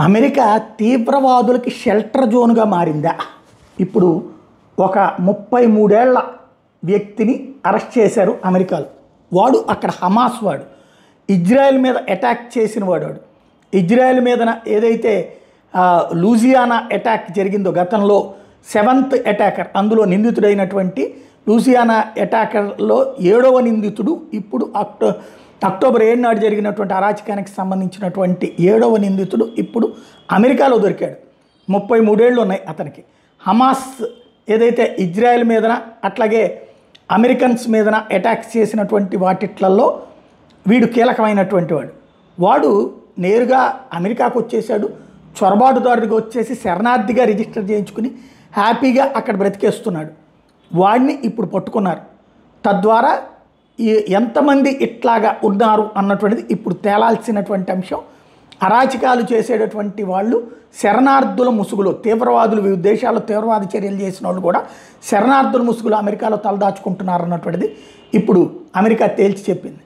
America తీవ్రవాదులకి shelter జోన్గా మారిందా? ఇప్పుడు ఒక 33 ఏళ్ల వ్యక్తిని అరెస్ట్ చేశారు అమెరికాలో. వాడు అక్కడ హమాస్ వాడు, ఇజ్రాయెల్ మీద అటాక్ చేసిన వాడు. ఇజ్రాయెల్ మీద ఏదైతే లూజియానా అటాక్ జరిగిందో గతంలో 7th అటాకర్, అందులో నిందితుడైనటువంటి లూజియానా అటాకర్లో 7వ నిందితుడు, ఇప్పుడు అక్టోబర్ 7 నాడు జరిగినటువంటి అరాచకానికి సంబంధించినటువంటి 7వ నిందితుడు ఇప్పుడు అమెరికాలో దొరికాడు. 33 ఏళ్ళు ఉన్నాయి అతనికి. హమాస్ ఏదైతే ఇజ్రాయెల్ మీదన అట్లాగే అమెరికన్స్ మీదన అటాక్స్ చేసినటువంటి వాటిట్లలో వీడు కీలకమైనటువంటి వాడు నేరుగా అమెరికాకు వచ్చేసాడు. చొరబాటుదారుడిగా వచ్చేసి శరణార్థిగా రిజిస్టర్ చేయించుకుని హ్యాపీగా అక్కడ బ్రతికేస్తున్నాడు. వాడిని ఇప్పుడు పట్టుకున్నారు. తద్వారా ఎంతమంది ఇట్లాగా ఉన్నారు అన్నటువంటిది ఇప్పుడు తేలాల్సినటువంటి అంశం. అరాచకాలు చేసేటటువంటి వాళ్ళు శరణార్థుల ముసుగులో, తీవ్రవాదులు వివిధ దేశాల్లో తీవ్రవాద చర్యలు చేసిన వాళ్ళు కూడా శరణార్థుల ముసుగులో అమెరికాలో తలదాచుకుంటున్నారు అన్నటువంటిది ఇప్పుడు అమెరికా తేల్చి చెప్పింది.